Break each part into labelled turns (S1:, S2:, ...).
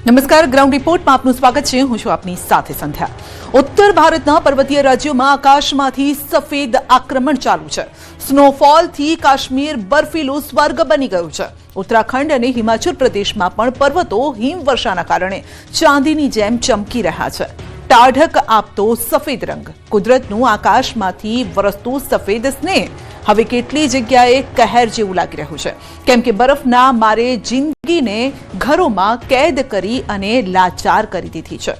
S1: નમસ્કાર, ગ્રાઉન્ડ રિપોર્ટમાં આપનું સ્વાગત છે. હું છું આપની સાથે સંધ્યા. ઉત્તર ભારતના પર્વતીય રાજ્યોમાં આકાશમાંથી સફેદ આક્રમણ ચાલુ છે. સ્નોફોલથી કાશ્મીર બર્ફીલું સ્વર્ગ બની ગયું છે. ઉત્તરાખંડ અને હિમાચલ પ્રદેશમાં પણ પર્વતો હિમવર્ષાના કારણે ચાંદીની જેમ ચમકી રહ્યા છે. ટાઢક આપતો સફેદ રંગ, કુદરતનું આકાશમાંથી વરસતું સફેદ સ્નેહ હવે કેટલી જગ્યાએ કહેર જેવું લાગી રહ્યું છે, કેમ કે બરફના મારે જિંદગીને ઘરોમાં કેદ કરી અને લાચાર કરી દીધી છે.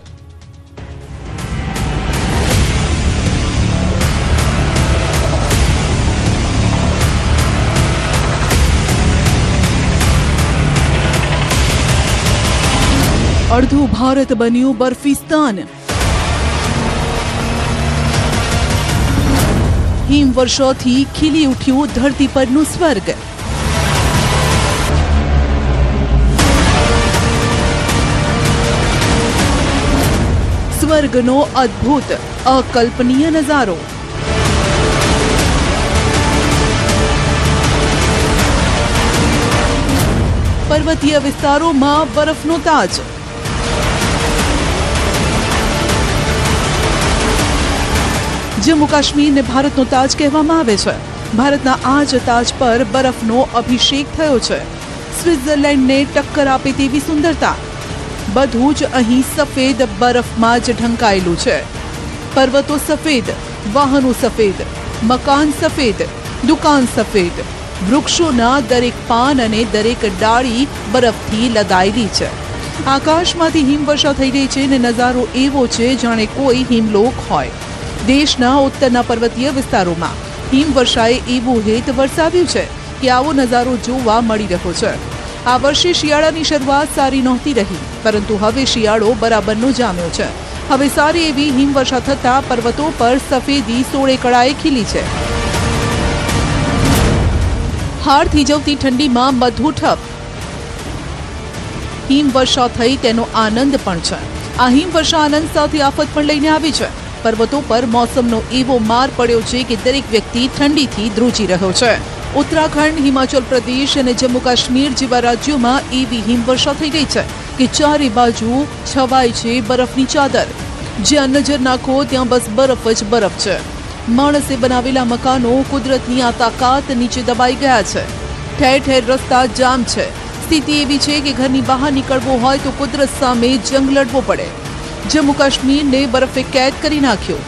S1: અડધું ભારત બન્યું બર્ફિસ્તાન. હિમવર્ષોથી ખીલી ઉઠ્યું ધરતી પરનું સ્વર્ગ. સ્વર્ગનો અદ્ભુત અકલ્પનીય નજારો. પર્વતીય વિસ્તારોમાં બરફનો તાજ. જમ્મુ કાશ્મીરને ભારતનો તાજ કહેવામાં આવે છે. ભારતના આ જ તાજ પર બરફનો અભિષેક થયો છે. સ્વિટ્ઝરલેન્ડને ટક્કર આપે તેવી સુંદરતા. બધું જ અહીં સફેદ બરફમાં જ ઢંકાયેલું છે. પર્વતો સફેદ, વાહનો સફેદ, મકાન સફેદ, દુકાન સફેદ, વૃક્ષોના દરેક પાન અને દરેક ડાળી બરફથી લદાયેલી છે. આકાશમાંથી હિમવર્ષા થઈ રહી છે અને નજારો એવો છે જાણે કોઈ હિમલોક હોય. દેશના ઉત્તરના પર્વતીય વિસ્તારોમાં હિમવર્ષાએ એવું હેત વરસાવ્યું છે કે આવો નજારો જોવા મળી રહ્યો છે. આ વર્ષે શિયાળાની શરૂઆત સારી નહોતી રહી, પરંતુ હવે શિયાળો બરાબરનો જામ્યો છે. હવે સારી એવી હિમવર્ષા થતાં પર્વતો પર સફેદી સોળે કળાએ ખીલી છે. હાડ થીજવતી ઠંડીમાં બધું ઠપ. હિમવર્ષા થઈ તેનો આનંદ પણ છે. આ હિમવર્ષા આનંદ સાથે આફત પણ લઈને આવી છે. પર્વતો પર મોસમનો એવો માર પડ્યો છે કે દરેક વ્યક્તિ ઠંડીથી ધ્રુજી રહ્યો છે. ઉત્તરાખંડ, હિમાચલ પ્રદેશ અને જમ્મુ કાશ્મીર જેવા રાજ્યોમાં એવી હિમવર્ષા થઈ રહી છે કે ચારે બાજુ છવાય છે બરફની ચાદર. જ્યાં નજર નાખો ત્યાં બસ બરફ જ બરફ છે. માણસે બનાવેલા મકાનો કુદરતની આ તાકાત નીચે દબાઈ ગયા છે. ઠેર ઠેર રસ્તા જામ છે. સ્થિતિ એવી છે કે ઘરની બહાર નીકળવું હોય તો કુદરત સામે જંગ લડવો પડે. જમ્મુ કાશ્મીરને બરફે કેદ કરી નાખ્યો.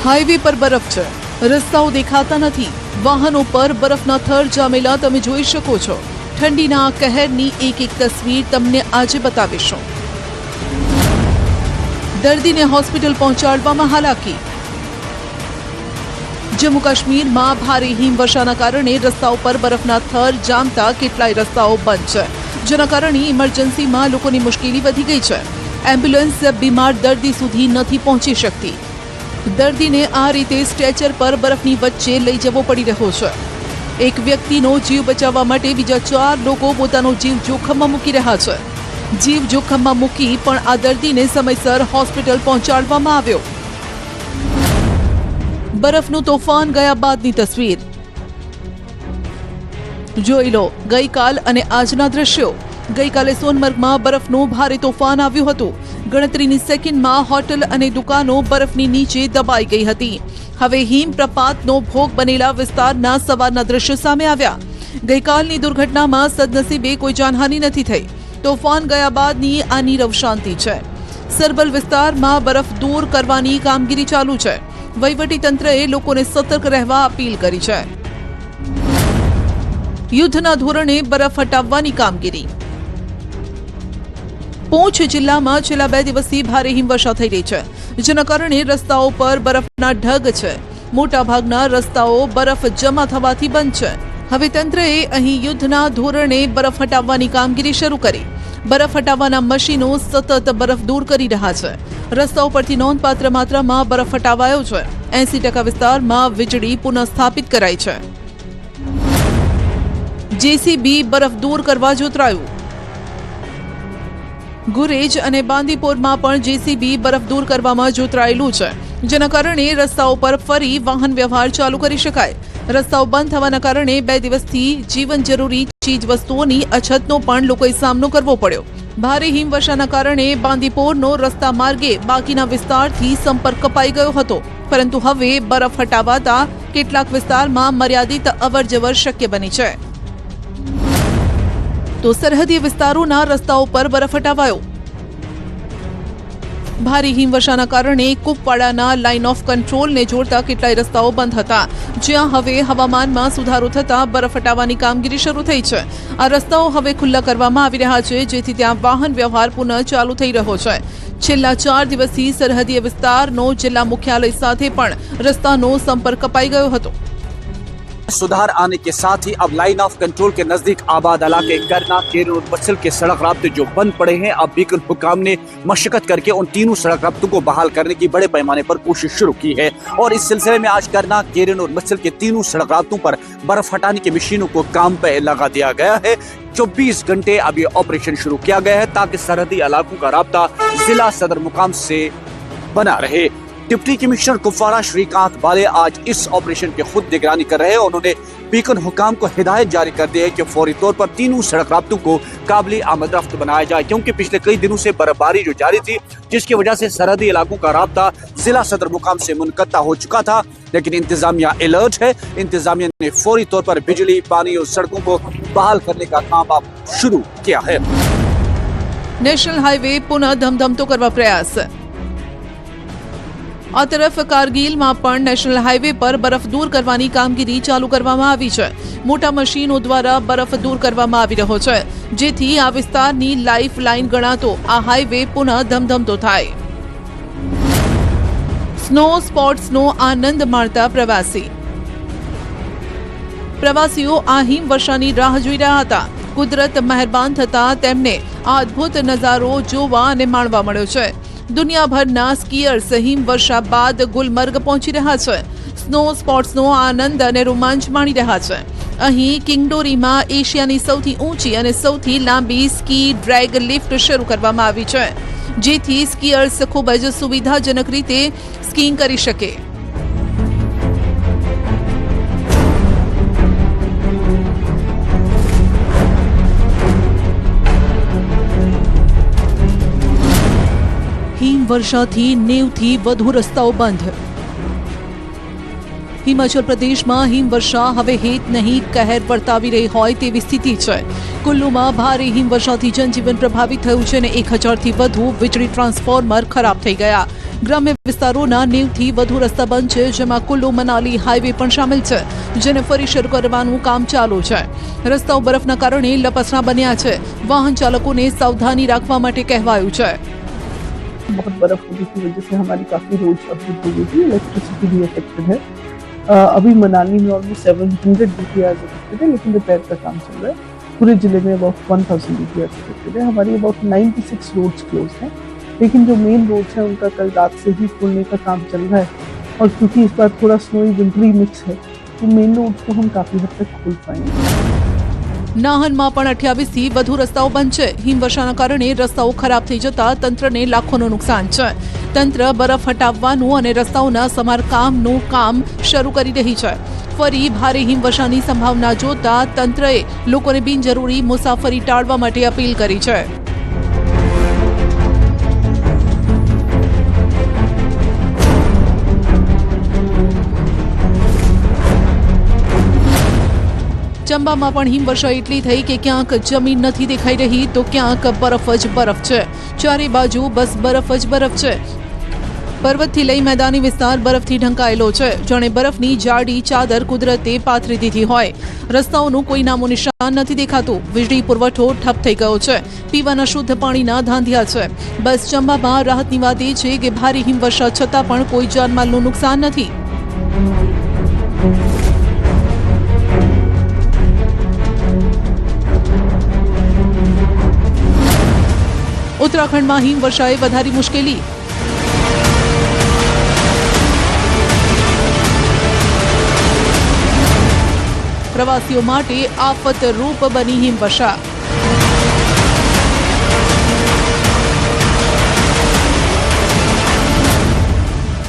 S1: હાઈવે પર બરફ છે, રસ્તાઓ દેખાતા નથી. વાહનો પર બરફના થર જામેલા તમે જોઈ શકો છો. ઠંડીના આ કહેરની એક એક તસવીર તમને આજે બતાવીશું. દર્દીને હોસ્પિટલ પહોંચાડવામાં હાલાકી. જમ્મુ કાશ્મીરમાં ભારે હિમવર્ષાના કારણે રસ્તાઓ પર બરફના થર જામતા કેટલાય રસ્તાઓ બંધ છે, જેના કારણે ઇમરજન્સીમાં લોકોની મુશ્કેલી વધી ગઈ છે. એમ્બ્યુલન્સ બીમાર દર્દી સુધી નથી પહોંચી શકતી. દર્દીને આ રીતે સ્ટ્રેચર પર બરફની વચ્ચે લઈ જવો પડી રહ્યો છે. એક વ્યક્તિનો જીવ બચાવવા માટે બીજા 4 લોકો પોતાનો જીવ જોખમમાં મૂકી રહ્યા છે. જીવ જોખમમાં મૂકી પણ આ દર્દીને સમયસર હોસ્પિટલ પહોંચાડવામાં આવ્યો. બરફનું તોફાન ગયા બાદની તસવીર જોઈ લો. ગઈકાલ અને આજના દ્રશ્યો. ગઈકાલે સોનમર્ગમાં બરફનું ભારે તોફાન આવ્યું હતું. ગણતરીની સેકન્ડમાં હોટલ અને દુકાનો બરફની નીચે દબાઈ ગઈ હતી. હવે હિમપ્રપાતનો ભોગ બનેલા વિસ્તારના સવારના દ્રશ્યો સામે આવ્યા. ગઈકાલની દુર્ઘટનામાં સદનસીબે કોઈ જાનહાનિ નથી થઈ. તોફાન ગયા બાદની આ નીરવ શાંતિ છે. સરબલ વિસ્તારમાં બરફ દૂર કરવાની કામગીરી ચાલુ છે. વહીવટીતંત્રએ લોકોને સતર્ક રહેવા અપીલ કરી છે. યુદ્ધના ધોરણે બરફ હટાવવાની કામગીરી. પૂંછ જિલ્લામાં છેલ્લા 2 દિવસથી ભારે હિમવર્ષા થઈ રહી છે, જેના કારણે રસ્તાઓ પર બરફના ઢગ છે. મોટાભાગના રસ્તાઓ બરફ જમા થવાથી બંધ છે. હવે તંત્રએ અહીં યુદ્ધના ધોરણે બરફ હટાવવાની કામગીરી શરૂ કરી. બરફ હટાવવાના મશીનો સતત બરફ દૂર કરી રહ્યા છે. રસ્તાઓ પરથી નોંધપાત્ર માત્રામાં બરફ હટાવાયો છે. 80% વિસ્તારમાં વીજળી પુનઃસ્થાપિત કરાઈ છે. જેસીબી બરફ દૂર કરવા જોતરાયું. ગુરેજ અને બાંદીપોરમાં પણ જેસીબી બરફ દૂર કરવામાં જોતરાયેલું છે, જેના કારણે રસ્તાઓ પર ફરી વાહન વ્યવહાર ચાલુ કરી શકાય. રસ્તાઓ બંધ થવાના કારણે 2 દિવસથી જીવન જરૂરી ચીજ વસ્તુઓની અછતનો પણ લોકોએ સામનો કરવો પડ્યો. ભારે હિમવર્ષાના કારણે બાંદીપોરનો રસ્તા માર્ગે બાકીના વિસ્તારથી સંપર્ક કપાઈ ગયો હતો, પરંતુ હવે બરફ હટાવાતા કેટલાક વિસ્તારમાં મર્યાદિત અવરજવર શક્ય બની છે. તો સરહદી વિસ્તારોના રસ્તાઓ પર બરફ હટાવાયો. ભારે હિમવર્ષાના કારણે કુપવાડાના લાઇન ઓફ કંટ્રોલને જોડતા કેટલાય રસ્તાઓ બંધ હતા, જ્યાં હવે હવામાનમાં સુધારો થતા બરફ હટાવવાની કામગીરી શરૂ થઈ છે. આ રસ્તાઓ હવે ખુલ્લા કરવામાં આવી રહ્યા છે, જેથી ત્યાં વાહન વ્યવહાર પુનઃ ચાલુ થઈ રહ્યો છે. છેલ્લા 4 દિવસથી સરહદીય વિસ્તારનો જિલ્લા મુખ્યાલય સાથે પણ રસ્તાનો સંપર્ક કપાઈ गयो હતો.
S2: सुधार आने के साथ ही अब लाइन ऑफ कंट्रोल के नजदीक आबाद इलाके करना, केरल और मत्सल के सड़क राब्ते जो बंद पड़े हैं, अब बीकन हुकाम ने मशक्कत करके उन तीनों सड़क राब्तों को बहाल करने की बड़े पैमाने पर कोशिश शुरू की है. और इस सिलसिले में आज करना, केरल और मत्सल के तीनों सड़क राब्तों पर बर्फ हटाने की मशीनों को काम पे लगा दिया गया है. 24 घंटे अब ये ऑपरेशन शुरू किया गया है ताकि सरहदी इलाकों का राब्ता जिला सदर मुकाम से बना रहे. डिप्टी कमिश्नर कुपवाड़ा श्रीकांत बाले आज इस ऑपरेशन की खुद निगरानी कर रहे हैं. उन्होंने बीकन हुकाम को हिदायत जारी कर दी है कि फौरी तौर पर तीनों सड़क राब्तों को काबिल आमद रफ्त बनाया जाए, क्योंकि पिछले कई दिनों से बर्फबारी जो जारी थी, जिसकी वजह से सरहदी इलाकों का राब्ता जिला सदर मुकाम से मुनक़ता हो चुका था. लेकिन इंतजामिया अलर्ट है. इंतजामिया ने फौरी तौर पर बिजली, पानी और सड़कों को बहाल करने का काम अब शुरू किया है.
S1: नेशनल हाईवे पुनः धमधमतो करवा प्रयास. આ તરફ કારગિલમાં પણ નેશનલ હાઈવે પર બરફ દૂર કરવાની કામગીરી ચાલુ કરવામાં આવી છે. મોટા મશીનો દ્વારા બરફ દૂર કરવામાં આવી રહ્યો છે, જેથી આ વિસ્તારની લાઇફ લાઇન ગણાતો આ હાઈવે પુનઃ ધમધમતો થાય. સ્નો સ્પોર્ટ્સનો આનંદ માણતા પ્રવાસી. પ્રવાસીઓ આ હિમવર્ષાની રાહ જોઈ રહ્યા હતા. કુદરત મહેરબાન થતા તેમને આ અદ્ભુત નજારો જોવા અને માણવા મળ્યો છે. દુનિયાભરના સ્કીયર્સ હિમવર્ષા બાદ ગુલમર્ગ પહોંચી રહ્યા છે. સ્નો સ્પોર્ટ્સનો આનંદ અને રોમાંચ માણી રહ્યા છે. અહીં કિંગડોરીમાં એશિયાની સૌથી ઊંચી અને સૌથી લાંબી સ્કી ડ્રેગ લિફ્ટ શરૂ કરવામાં આવી છે, જેથી સ્કીયર્સ ખૂબ જ સુવિધાજનક રીતે સ્કીઇંગ કરી શકે. હિમવર્ષાથી 90થી વધુ રસ્તાઓ બંધ. હિમાચલ પ્રદેશમાં હિમવર્ષા હવે હેત નહીં કહેર વર્તાવી રહી હોય તેવી સ્થિતિ છે. કુલ્લુમાં ભારે હિમવર્ષાથી જનજીવન પ્રભાવિત થયું છે અને 1000થી વધુ વીજળી ટ્રાન્સફોર્મર ખરાબ થઈ ગયા. ગ્રામ્ય વિસ્તારોના 90થી વધુ રસ્તા બંધ છે, જેમાં કુલ્લુ મનાલી હાઈવે પણ શામેલ છે, જેને ફરી શરૂ કરવાનું કામ ચાલુ છે. રસ્તાઓ બરફના કારણે લપસણા બન્યા છે. વાહન ચાલકોને સાવધાની રાખવા માટે કહેવાયું છે.
S3: बहुत बर्फ होने की वजह से हमारी काफ़ी रोड्स अवरुद्ध हो गई थी. इलेक्ट्रिसिटी भी अफेक्टेड है. अभी मनाली में ऑलमोस्ट 700 DPRs अफेक्टेड है, लेकिन रिपेयर का काम चल रहा है. पूरे जिले में अबाउट 1000 DPRs अफेक्टेड है. हमारी अबाउट 96 रोड्स क्लोज हैं, लेकिन जो मेन रोड्स हैं उनका कल रात से ही खोलने का काम चल रहा है. और क्योंकि इस बार थोड़ा स्नोई विंटरी मिक्स है, तो मेन रोड्स को हम काफ़ी हद तक खोल पाएंगे.
S1: નાહનમાં પણ 28થી વધુ રસ્તાઓ બંધ છે. હિમવર્ષાના કારણે રસ્તાઓ ખરાબ થઈ જતા તંત્રને લાખોનું નુકસાન છે. તંત્ર બરફ હટાવવાનું અને રસ્તાઓના સમારકામનું કામ શરૂ કરી રહી છે. ફરી ભારે હિમવર્ષાની સંભાવના જોતા તંત્રએ લોકોને બિનજરૂરી મુસાફરી ટાળવા માટે અપીલ કરી છે. ચંબામાં પણ હિમવર્ષા એટલી થઈ કે ક્યાંક જમીન નથી દેખાઈ રહી તો ક્યાંક બરફ જ બરફ છે. ચારે બાજુ બસ બરફ જ બરફ છે. પર્વતથી લઈ મેદાની વિસ્તાર બરફથી ઢંકાયેલો છે, જાણે બરફની જાડી ચાદર કુદરતે પાથરી દીધી હોય. રસ્તાઓનું કોઈ નામો નિશાન નથી દેખાતું. વીજળી પુરવઠો ઠપ થઈ ગયો છે. પીવાના શુદ્ધ પાણીના ધાંધિયા છે. બસ ચંબામાં રાહતની વાત એ છે કે ભારે હિમવર્ષા છતાં પણ કોઈ જાનમાલનું નુકસાન નથી. ઉત્તરાખંડમાં હિમવર્ષાએ વધારી મુશ્કેલી. પ્રવાસીઓ માટે આફતરૂપ બની હિમવર્ષા.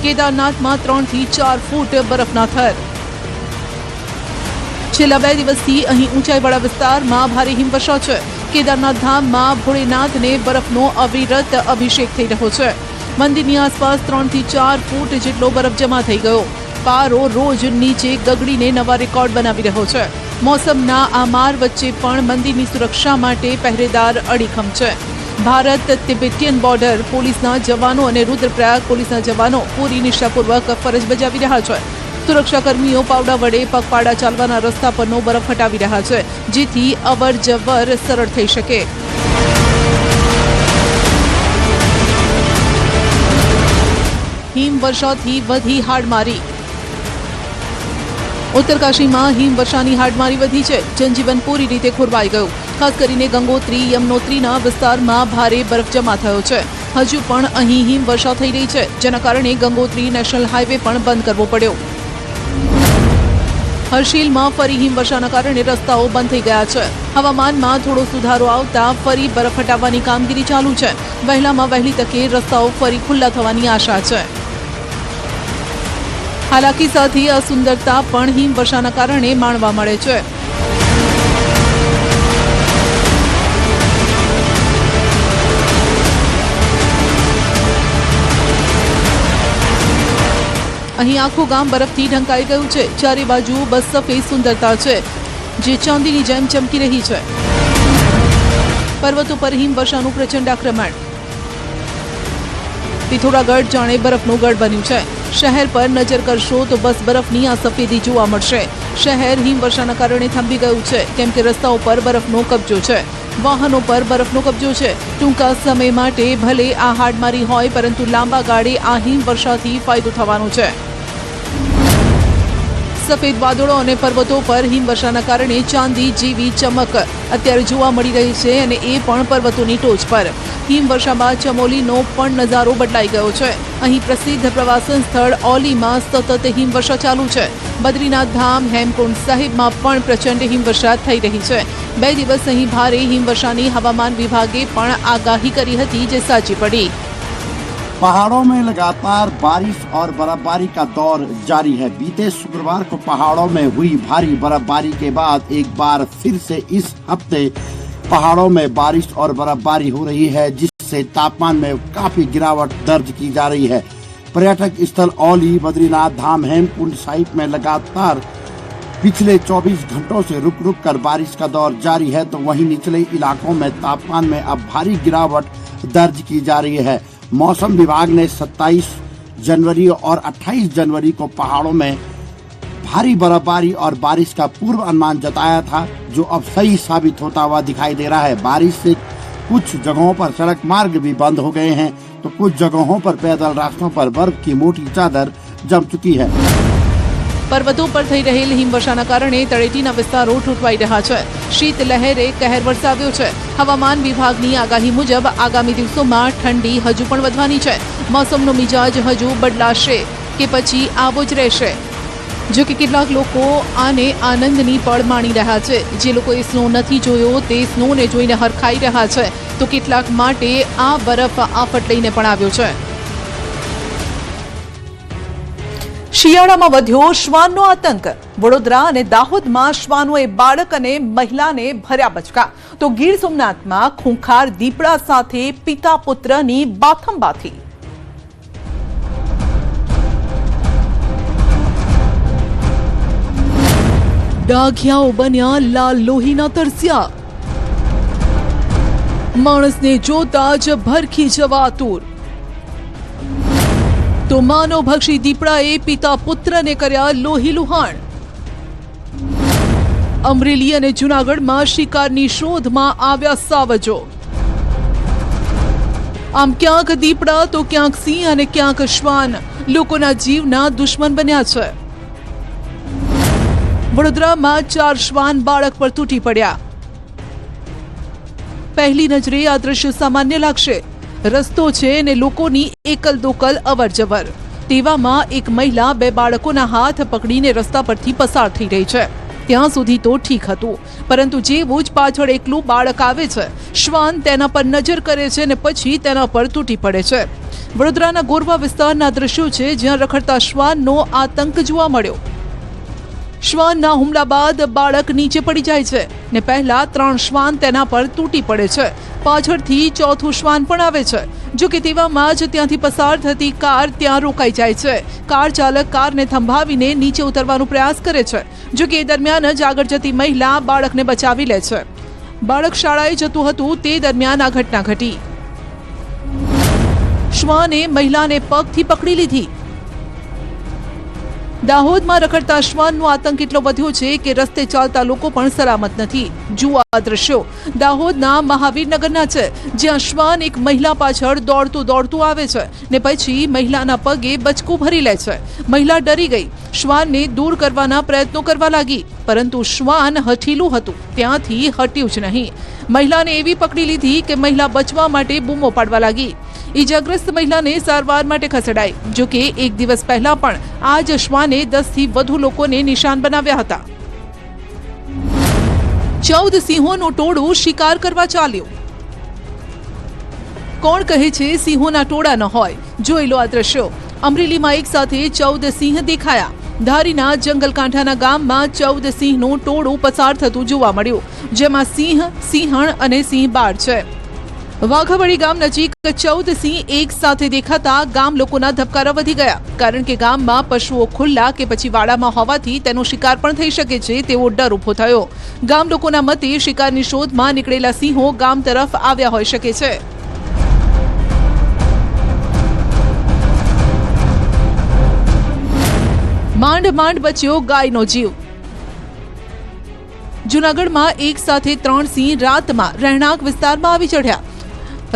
S1: કેદારનાથમાં 3 થી 4 ફૂટ બરફના થર. છેલ્લા 2 દિવસથી અહીં ઊંચાઈવાળા વિસ્તારમાં ભારે હિમવર્ષા છે. કેદારનાથ ધામમાં ભોળેનાથને બરફનો અવિરત અભિષેક થઈ રહ્યો છે. મંદિરની આસપાસ 3 થી 4 ફૂટ જેટલો બરફ જમા થઈ ગયો. પારો રોજ નીચે ગગડીને નવા રેકોર્ડ બનાવી રહ્યો છે. મોસમના આ માર વચ્ચે પણ મંદિરની સુરક્ષા માટે પહેરેદાર અડીખમ છે. ભારત તિબેટિયન બોર્ડર પોલીસના જવાનો અને રુદ્રપ્રયાગ પોલીસના જવાનો પૂરી નિષ્ઠાપૂર્વક ફરજ બજાવી રહ્યા છે. સુરક્ષાકર્મીઓ પાવડા વડે પગપાળા ચાલવાના રસ્તા પરનો બરફ હટાવી રહ્યા છે, જેથી અવર જવર સરળ થઈ શકે. હિમવર્ષાથી વધી હાડમારી. ઉત્તરકાશીમાં હિમવર્ષાની હાડમારી વધી છે. જનજીવન પૂરી રીતે ખોરવાઈ ગયું. ખાસ કરીને ગંગોત્રી યમનોત્રીના વિસ્તારમાં ભારે બરફ જમા થયો છે. હજુ પણ અહીં હિમવર્ષા થઈ રહી છે, જેના કારણે ગંગોત્રી નેશનલ હાઈવે પણ બંધ કરવો પડ્યો. હર્ષિલમાં ફરી હિમવર્ષાના કારણે રસ્તાઓ બંધ થઈ ગયા છે. હવામાનમાં થોડો સુધારો આવતા ફરી બરફ હટાવવાની કામગીરી ચાલુ છે. વહેલામાં વહેલી તકે રસ્તાઓ ફરી ખુલ્લા થવાની આશા છે. હાલાકી સાથે આ સુંદરતા પણ હિમવર્ષાના કારણે માણવા મળે છે. અહીં આખું ગામ બરફથી ઢંકાઈ ગયું છે. ચારે બાજુ બસ સફેદ સુંદરતા છે, જે ચાંદીની જેમ ચમકી રહી છે. પર્વતો પર હિમવર્ષાનું પ્રચંડ આક્રમણ. પિથોરાગઢ જાણે બરફનું ગઢ બન્યું છે. શહેર પર નજર કરશો તો બસ બરફની આ સફેદી જોવા મળશે. શહેર હિમવર્ષાના કારણે થંભી ગયું છે, કેમ કે રસ્તાઓ પર બરફનો કબજો છે. વાહનો પર બરફનો કબજો છે. ટૂંકા સમય માટે ભલે આ હાડમારી હોય, પરંતુ લાંબા ગાળે આ હિમવર્ષાથી ફાયદો થવાનો છે. સફેદ વાદળો અને પર્વતો પર હિમવર્ષાના કારણે ચાંદી જેવી ચમક અત્યારે જોવા મળી રહી છે, અને એ પણ પર્વતોની ટોચ પર. હિમવર્ષા બાદ ચમોલીનો પણ નજારો બદલાઈ ગયો છે. અહીં પ્રસિદ્ધ પ્રવાસન સ્થળ ઓલીમાં સતત હિમવર્ષા ચાલુ છે. બદ્રીનાથ ધામ હેમકુંડ સાહિબમાં પણ પ્રચંડ હિમવર્ષા થઈ રહી છે. 2 દિવસ અહીં ભારે હિમવર્ષાની હવામાન વિભાગે પણ આગાહી કરી હતી, જે સાચી પડી.
S4: पहाड़ों में लगातार बारिश और बर्फबारी का दौर जारी है. बीते शुक्रवार को पहाड़ों में हुई भारी बर्फबारी के बाद एक बार फिर से इस हफ्ते पहाड़ों में बारिश और बर्फबारी हो रही है, जिससे तापमान में काफी गिरावट दर्ज की जा रही है. पर्यटक स्थल औली, बद्रीनाथ धाम, हेमकुंड साहिब में लगातार पिछले 24 घंटों से रुक रुक कर बारिश का दौर जारी है, तो वहीं निचले इलाकों में तापमान में अब भारी गिरावट दर्ज की जा रही है. मौसम विभाग ने 27 जनवरी और 28 जनवरी को पहाड़ों में भारी बर्फबारी और बारिश का पूर्व अनुमान जताया था, जो अब सही साबित होता हुआ दिखाई दे रहा है. बारिश से कुछ जगहों पर सड़क मार्ग भी बंद हो गए हैं, तो कुछ जगहों पर पैदल रास्तों पर बर्फ की मोटी चादर जम चुकी है.
S1: પર્વતો પર થઈ રહેલ હિમવર્ષાના કારણે તળેટીના વિસ્તારો ઠૂંઠવાઈ રહ્યા છે. શીત લહેરે કહેર વરસાવ્યો છે. હવામાન વિભાગની આગાહી મુજબ આગામી દિવસોમાં ઠંડી હજુ પણ વધવાની છે. મોસમનો મિજાજ હજુ બદલાશે કે પછી આવો જ રહેશે. જો કે કેટલાક લોકો આને આનંદની પળ માણી રહ્યા છે. જે લોકોએ સ્નો નથી જોયો તે સ્નોને જોઈને હરખાઈ રહ્યા છે, તો કેટલાક માટે આ બરફ આફત લઈને પણ આવ્યો છે. શિયાળામાં વધ્યો શ્વાનનો આતંક. વડોદરા અને દાહોદમાં શ્વાનોએ બાળક અને મહિલાને ભર્યા બચકા, તો ગીર સોમનાથમાં ખૂંખાર દીપડા સાથે પિતા પુત્રની બાથમબાથી. ડાઘિયાઓ બન્યા લાલ લોહીના તરસ્યા. માણસને જોતા જ ભરખી જવા આતુર. તો માનવભક્ષી દીપડાએ પિતા પુત્રને કર્યા લોહી લુહાણ. અમરેલી અને જૂનાગઢમાં શિકારની શોધમાં આવ્યા સાવજો. આમ ક્યાંક દીપડા તો ક્યાંક સિંહ અને ક્યાંક શ્વાન લોકોના જીવના દુશ્મન બન્યા છે. વડોદરામાં 4 શ્વાન બાળક પર તૂટી પડ્યા. પહેલી નજરે આ દ્રશ્ય સામાન્ય લાગશે. રસ્તો છે ને લોકોની એકલ દોકલ અવર જવર. તેવામાં એક મહિલા 2 બાળકોના હાથ પકડીને રસ્તા પરથી પસાર થઈ રહી છે. ત્યાં સુધી તો ઠીક હતું, પરંતુ જેવું જ પાછળ એકલું બાળક આવે છે, શ્વાન તેના પર નજર કરે છે ને પછી તેના પર તૂટી પડે છે. વડોદરાના ગોરવા વિસ્તારના દ્રશ્યો છે, જ્યાં રખડતા શ્વાનનો આતંક જોવા મળ્યો. શ્વાનના હુમલા બાદ બાળક નીચે પડી જાય છે ને પહેલા 3 શ્વાન તેના પર તૂટી પડે છે. પાછળથી ચોથું શ્વાન પણ આવે છે. જો કે તેવામાં જ ત્યાંથી પસાર થતી કાર ત્યાં રોકાઈ જાય છે. કાર ચાલક કારને થંભાવીને નીચે ઉતરવાનો પ્રયાસ કરે છે. જો કે એ દરમિયાન જ આગળ જતી મહિલા બાળકને બચાવી લે છે. બાળક શાળાએ જતું હતું તે દરમિયાન આ ઘટના ઘટી. શ્વાને મહિલાને પગથી પકડી લીધી. દાહોદમાં રખડતા શ્વાનનો આતંક એટલો વધ્યો છે કે રસ્તે ચાલતા લોકો પણ સલામત નથી. જુઓ આ દ્રશ્યો દાહોદના મહાવીરનગરના છે, જ્યાં શ્વાન એક મહિલા પાછળ દોડતું આવે છે ને પછી મહિલાના પગે બચકું ભરી લે છે. મહિલા ડરી ગઈ. શ્વાનને દૂર કરવાના પ્રયત્નો કરવા લાગી, પરંતુ શ્વાન હઠીલું હતું, ત્યાંથી હટ્યું જ નહીં. મહિલાને એવી પકડી લીધી કે મહિલા બચવા માટે બૂમો પાડવા લાગી. ઈજાગ્રસ્ત મહિલાને સારવાર માટે ખસેડાઈ. જો કે એક દિવસ પહેલા પણ આ જ શ્વાને 10 થી વધુ લોકોને નિશાન બનાવ્યા હતા. 14 સિંહોનું ટોળું શિકાર કરવા ચાલ્યું. કોણ કહે છે સિંહોના ટોળા ન હોય? જોઈ લો આ દ્રશ્યો. અમરેલીમાં એક સાથે 14 સિંહ દેખાયા. ધારીના જંગલકાંઠાના ગામમાં 14 સિંહનું ટોળું પસાર થતું જોવા મળ્યું, જેમાં સિંહ, સિંહણ અને સિંહ બાળ છે. વાઘાવડી ગામ નજીક 14 સિંહ એક સાથે દેખાતા ગામ લોકોના ધબકારા વધી ગયા, કારણ કે ગામમાં પશુઓ ખુલ્લા કે પછી વાડામાં હોવાથી તેનો શિકાર પણ થઈ શકે છે તેવો ડર ઊભો થયો. ગામ લોકોના મતે શિકારની શોધમાં નીકળેલા સિંહો ગામ તરફ આવ્યા હોઈ શકે છે. માંડ બચ્યો ગાયનો જીવ. જૂનાગઢમાં એક સાથે 3 સિંહ રાતમાં રહેણાંક વિસ્તારમાં આવી ચઢ્યા.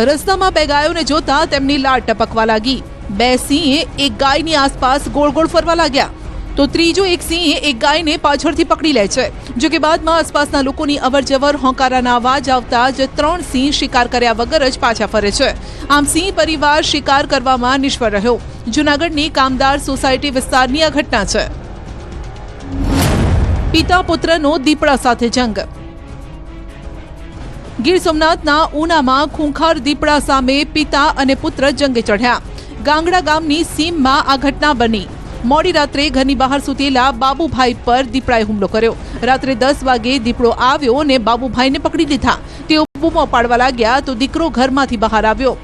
S1: રસ્તામાં 2 ગાયોને જોતા તેમની લાળ ટપકવા લાગી. 2 સિંહે એક ગાયની આસપાસ ગોળ ગોળ ફરવા લાગ્યા, તો ત્રીજો એક સિંહ એક ગાયને પાછળથી પકડી લે છે. જો કે બાદમાં આસપાસના લોકોની અવરજવર, હોંકારાના અવાજ આવતા જ 3 સિંહ શિકાર કર્યા વગર જ પાછા ફરે છે. આમ સિંહ પરિવાર શિકાર કરવામાં નિષ્ફળ રહ્યો. જૂનાગઢની કામદાર સોસાયટી વિસ્તારની આ ઘટના છે. પિતા પુત્રનો દીપડા સાથે જંગ. ગીર સોમનાથના ઉનામાં ખૂંખાર દીપડા સામે પિતા અને પુત્ર જંગે ચઢ્યા. ગાંગડા ગામની સીમમાં આ ઘટના બની. મોડી રાત્રે ઘરની બહાર સૂતેલા બાબુભાઈ પર દીપડાએ હુમલો કર્યો. રાત્રે 10 વાગે દીપડો આવ્યો અને બાબુભાઈને પકડી લીધા. તેઓ બૂમો પાડવા લાગ્યા તો દીકરો ઘરમાંથી બહાર આવ્યો.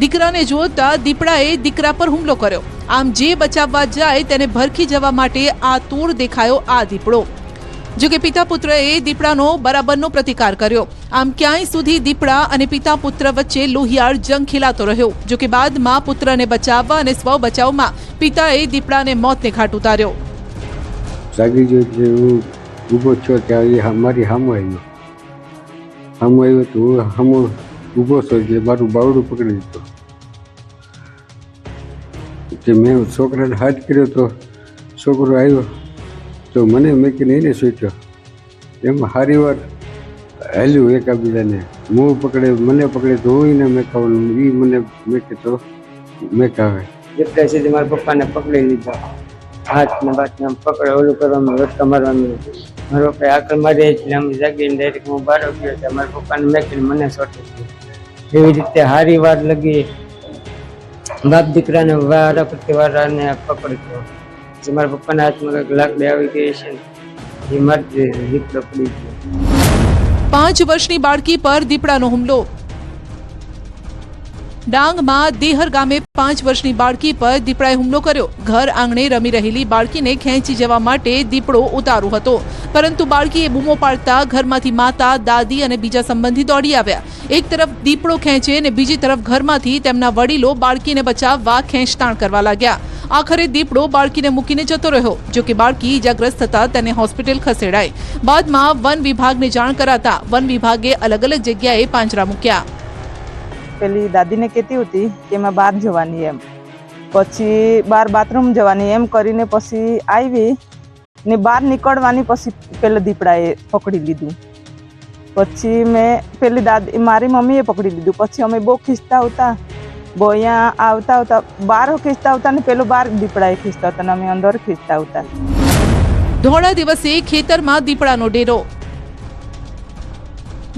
S1: દીકરાને જોતા દીપડાએ દીકરા પર હુમલો કર્યો. આમ જે બચાવવા જાય તેને ભરખી જવા માટે આતુર દેખાયો આ દીપડો. જો કે પિતા પુત્રએ દીપડાનો બરાબરનો પ્રતિકાર કર્યો. આમ ક્યાંય સુધી દીપડા અને પિતા પુત્ર વચ્ચે લોહિયાળ જંગ ખેલાતો રહ્યો. જો કે બાદમાં પુત્રને બચાવવા અને સ્વ બચાવમાં પિતાએ દીપડાને મોતને ઘાટ ઉતાર્યો.
S5: જાગી જો હું ઊભો છો ત્યાં મારી સામે આવ્યો તો હું સામે ઊભો છો જે મારું બાવડું પકડી લીધું. જે મેં છોકરાને હાથ કર્યો તો છોકરો આવ્યો તો મને મેકીને એને સૂચ્યો. એમાં સારી વાર હાલ્યું એકાબીજાને. હું પકડે મને પકડે તો હું એને મેકાવાનું, એ મને મેકે તો મેકાવે.
S6: જેટલા સુધી મારા પપ્પાને પકડી લીધા, હાથ ને બાથને પકડે ઓલું કરવાનું, રસ્તા મારવાનું. મારો પપ્પા આકલ મારી એટલે અમે જાગીને ડાયરેક્ટ હું બારો ગયો છે. મારા પપ્પાને મેકીને મને સોટી. એવી રીતે હારી વાર લગી બાપ દીકરાને વારા પ્રતિ વારાને પકડતો. મારા પપ્પાના હાથમાં કંઈક લાકડી આવી ગઈ છે, એ મારી દીકરો પડી ગયો.
S1: 5 વર્ષની બાળકી પર દીપડાનો હુમલો. ડાંગમાં દેહર ગામે 5 વર્ષની બાળકી પર દીપડાએ હુમલો કર્યો. ઘર આંગણે રમી રહેલી બાળકીને ખેંચી જવા માટે દીપડો ઉતારો હતો, પરંતુ બાળકીએ બૂમો પાડતા ઘરમાંથી માતા, દાદી અને બીજા સંબંધી દોડી આવ્યા. એક તરફ દીપડો ખેંચે અને બીજી તરફ ઘરમાંથી તેમના વડીલો બાળકીને બચાવવા ખેંચતાણ કરવા લાગ્યા. આખરે દીપડો બાળકીને મૂકીને જતો રહ્યો. જો કે બાળકી ઈજાગ્રસ્ત થતા તેને હોસ્પિટલ ખસેડાઈ. બાદમાં વન વિભાગને જાણ કરાતા વન વિભાગે અલગ અલગ જગ્યાએ પાંજરા મૂક્યા.
S7: પેલી દાદીને કહેતી હતી કે મેં બહાર જવાની એમ, પછી બહાર બાથરૂમ જવાની એમ કરીને પછી આવી ને બહાર નીકળવાની, પછી પેલા દીપડાએ પકડી લીધું. પછી મેં પેલી દાદી મારી મમ્મીએ પકડી લીધું. પછી અમે બહુ ખીચતા આવતા, બહુ અહીંયા આવતા આવતા બહાર ખીચતા આવતા ને પેલું બહાર દીપડાએ ખીચતા હતા ને અમે અંદર ખીચતા આવતા.
S1: ધોળા દિવસે ખેતરમાં દીપડાનો ડેરો.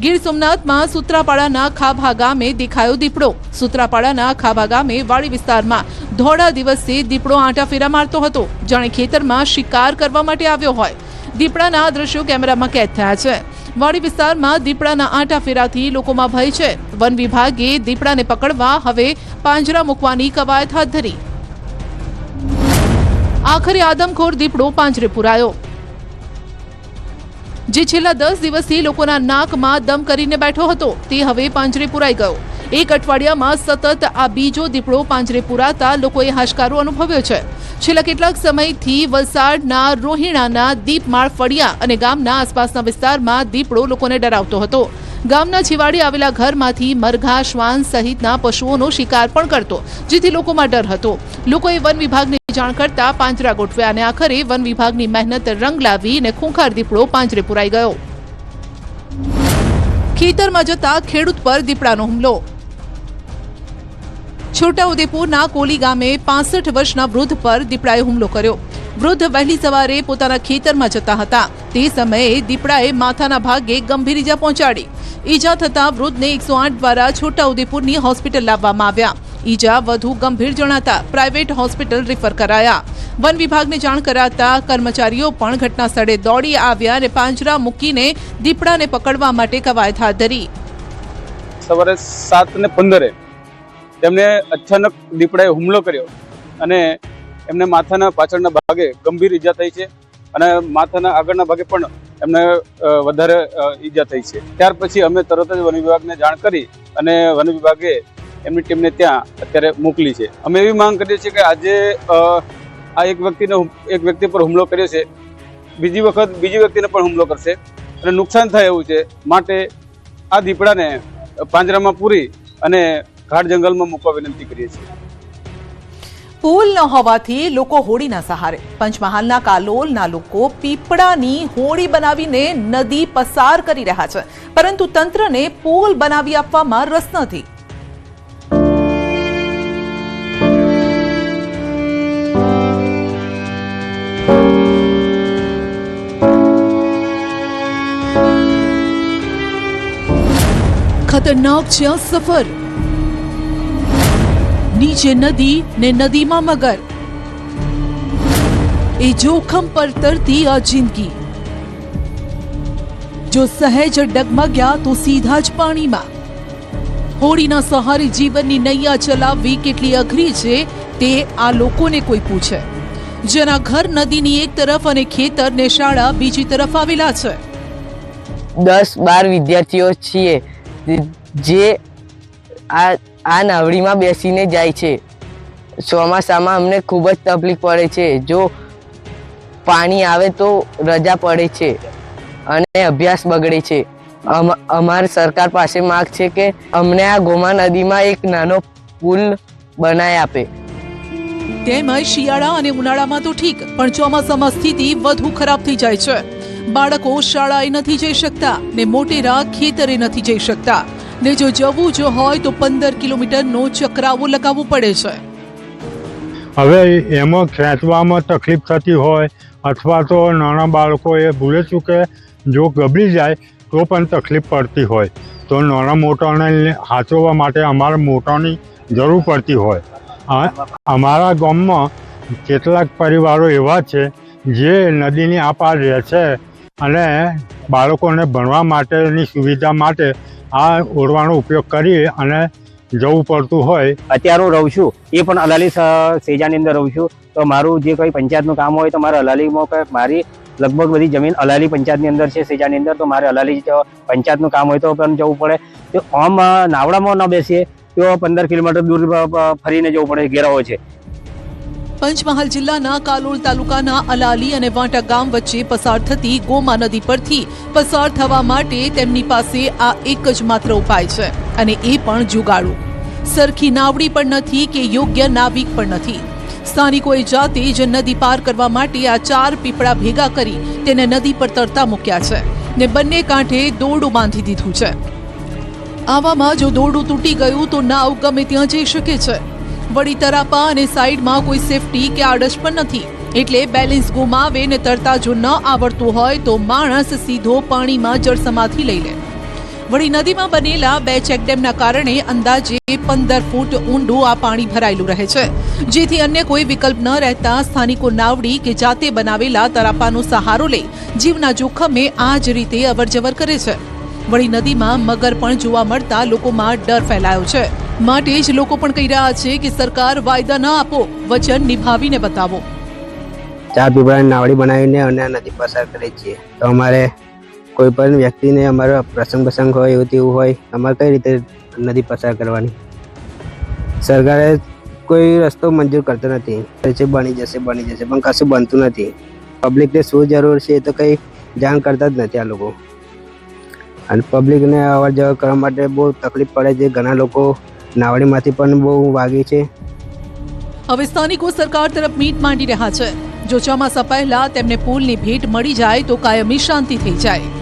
S1: ગીર સોમનાથમાં સુત્રાપાડાના ખાભા ગામે દેખાયો દીપડો. સુત્રાપાડાના ખાભા ગામે વાડી વિસ્તારમાં ધોળા દિવસે દીપડો આંટા ફેરા મારતો હતો, જાણે ખેતરમાં શિકાર કરવા માટે આવ્યો હોય. દીપડાના આ દ્રશ્યો કેમેરામાં કેદ થયા છે. વાડી વિસ્તારમાં દીપડાના આંટા ફેરાથી લોકોમાં ભય છે. વન વિભાગે દીપડાને પકડવા હવે પાંજરા મૂકવાની કવાયત હાથ ધરી. આખરે આદમખોર દીપડો પાંજરે પુરાયો. જે છેલ્લા 10 દિવસથી લોકોના નાકમાં દમ કરીને બેઠો હતો તે હવે પાંજરે પુરાઈ ગયો. એક અઠવાડિયામાં સતત આ બીજો દીપડો પાંજરે પુરાતા લોકોએ હાશકારો અનુભવ્યો છે. છેલ્લા કેટલાક સમયથી વલસાડના રોહિણાના દીપમાળ ફળિયા અને ગામના આસપાસના વિસ્તારમાં દીપડો લોકોને ડરાવતો હતો. ગામના છેવાડે આવેલા ઘરમાંથી મરઘા, શ્વાન સહિતના પશુઓનો શિકાર પણ કરતો, જેથી લોકોમાં ડર હતો. લોકોએ વન વિભાગને જાણ કરતા પાંજરા ગોઠવ્યા અને આખરે વન વિભાગની મહેનત રંગ લાવી અને ખૂંખાર દીપડો પાંજરે પુરાઈ ગયો. ખેતરમાં જતા ખેડૂત પર દીપડાનો હુમલો. છોટાઉદેપુરના કોલી ગામે 65 વર્ષના વૃદ્ધ પર દીપડાએ હુમલો કર્યો. વૃદ્ધ વહેલી સવારે પોતાના ખેતરમાં જતા હતા. તે સમયે દીપડાએ માથાના ભાગે ગંભીર ઈજા પહોંચાડી. ઈજા થતા વૃદ્ધને 108 દ્વારા છોટાઉદેપુરની હોસ્પિટલ લાવવામાં આવ્યા. ઈજા વધુ ગંભીર જણાતા પ્રાઇવેટ હોસ્પિટલ રિફર કરાયા. વન વિભાગને જાણ કરાતા કર્મચારીઓ પણ ઘટના સ્થળે દોડી આવ્યા અને પાંજરા મૂકીને દીપડાને પકડવા માટે કવાયત હાથ ધરી.
S8: સવારે 7:15 તેમને અચાનક દીપડાએ હુમલો કર્યો અને એમને માથાના પાછળના ભાગે ગંભીર ઈજા થઈ છે અને માથાના આગળના ભાગે પણ એમને વધારે ઈજા થઈ છે. ત્યાર પછી અમે તરત જ વન વિભાગને જાણ કરી અને વન વિભાગે એમની ટીમને ત્યાં અત્યારે મોકલી છે. અમે એવી માંગ કરીએ છીએ કે આજે આ એક વ્યક્તિ પર હુમલો કર્યો છે, બીજી વખત બીજી વ્યક્તિને પણ હુમલો કરશે અને નુકસાન થાય એવું છે. માટે આ દીપડાને પાંજરામાં પૂરી અને ઘાટ જંગલમાં મૂકવા વિનંતી કરીએ છીએ.
S1: પુલ ન હોવાથી લોકો હોડીના સહારે. પંચમહાલના કાલોલના લોકો પીપળાની હોડી બનાવીને નદી પસાર કરી રહ્યા છે, પરંતુ તંત્રને પુલ બનાવી આપવામાં રસ નથી. ખતરનાક છે આ સફર. નીચે નદી ને નદીમાં મગર. એ જોખમ પર તરતી આ જિંદગી. જો સહેજ ડગમગ્યા તો સીધા જ પાણીમાં. હોડીના સહારે જીવનની નૈયા ચલાવવી કેટલી અઘરી છે તે આ લોકોને કોઈ પૂછે, જેના ઘર નદીની એક તરફ અને ખેતર ને શાળા બીજી તરફ આવેલા છે.
S9: 10-12 વિદ્યાર્થીઓ છીએ જે આ નાવડીમાં બેસીને જાય છે. ચોમાસામાં અમને ખૂબ જ તકલીફ પડે છે. જો પાણી આવે તો રજા પડે છે અને અભ્યાસ બગડે છે. અમારી સરકાર પાસે માંગ છે કે અમને આ ગોમા નદીમાં એક નાનો પુલ બનાવી આપે.
S1: તેમજ શિયાળા અને ઉનાળામાં તો ઠીક, પણ ચોમાસામાં સ્થિતિ વધુ ખરાબ થઈ જાય છે. બાળકો શાળાએ નથી જઈ શકતા ને મોટેરા ખેતરે નથી જઈ શકતા ને જો જવું જો હોય તો 15 કિલોમીટરનો ચક્રાવો લગાવવો પડે છે.
S10: હવે એમાં ખેંચવામાં તકલીફ થતી હોય અથવા તો નાના બાળકો એ ભૂલે ચૂકે જો ગબડી જાય તો પણ તકલીફ પડતી હોય, તો નાના મોટાને સાચવવા માટે અમારા મોટાની જરૂર પડતી હોય. અમારા ગામમાં કેટલાક પરિવારો એવા છે જે નદીની આ પાર રહે છે અને બાળકોને ભણવા માટેની સુવિધા માટે આ ઓરવાનો ઉપયોગ કરી અને જવું પડતું હોય.
S11: અત્યારે હું રહું છું એ પણ અલાલી સેજાની અંદર રહું છું, તો મારું જે કોઈ પંચાયતનું કામ હોય તો મારે અલાલીમાં મારી લગભગ બધી જમીન અલાલી પંચાયતની અંદર છે, સેજાની અંદર. તો મારે અલાલી પંચાયતનું કામ હોય તો પણ જવું પડે. તો આમ નાવડામાં ન બેસીએ તો 15 કિલોમીટર દૂર ફરીને જવું પડે, ઘેરાવો છે.
S1: પંચમહાલ જિલ્લાના કાલોલ તાલુકાના અલાલી અને વાંટા ગામ વચ્ચે પસાર થતી ગોમા નદી પરથી પસાર થવા માટે તેમની પાસે આ એક જ માત્ર ઉપાય છે, અને એ પણ જુગાડો. સરખી નાવડી પણ નથી કે યોગ્ય નાવિક પણ નથી. સ્થાનિકોએ જાતે જ નદી પાર કરવા માટે આ 4 પીપળા ભેગા કરી તેને નદી પર તરતા મૂક્યા છે ને બંને કાંઠે દોરડું બાંધી દીધું છે. આવામાં જો દોરડું તૂટી ગયું તો નાવ ગમે ત્યાં જઈ શકે છે. વળી તરાપા અને સાઈડમાં કોઈ સેફટી કે આડશ પણ નથી, એટલે બેલેન્સ ગુમાવે ને તરતા જો ન આવડતું હોય તો માણસ સીધો પાણીમાં જળસમાધિ લઈ લે. વળી નદીમાં બનેલા 2 ચેકડેમના કારણે અંદાજે 15 ફૂટ ઊંડું આ પાણી ભરાયેલું રહે છે, જેથી અન્ય કોઈ વિકલ્પ ન રહેતા સ્થાનિકો નાવડી કે જાતે બનાવેલા તરાપાનો સહારો લઈ જીવના જોખમે આ જ રીતે અવરજવર કરે છે। વળી નદીમાં મગર પણ જોવા મળતા લોકોમાં ડર ફેલાયો છે, માટે જ લોકો પણ કહી રહ્યા છે કે સરકાર વાયદા ન આપો, વચન નિભાવીને બતાવો।
S12: ચા પીવાની નાવડી બનાવીને અને નદી પસાર કરીએ છીએ, તો અમારે કોઈ પણ વ્યક્તિને અમારો પ્રસંગ હોય એવું તેવું હોય, અમારે કઈ રીતે નદી પસાર કરવાની? સરકારે કોઈ રસ્તો મંજૂર કરતો નથી, બની જશે પણ કશું બનતું નથી। પબ્લિકને શું જરૂર છે એ તો કંઈ જાણ કરતા જ નથી આ લોકો, અને પબ્લિકને અવર જવર કરવા માટે બહુ તકલીફ પડે છે। ઘણા લોકો નાવડીમાંથી પણ બહુ વાગી છે।
S1: હવે સ્થાનિકો સરકાર તરફ મીટ માંડી રહ્યા છે, જો ચોમાસા પહેલા તેમને પુલની ભેટ મળી જાય તો કાયમી શાંતિ થઈ જાય।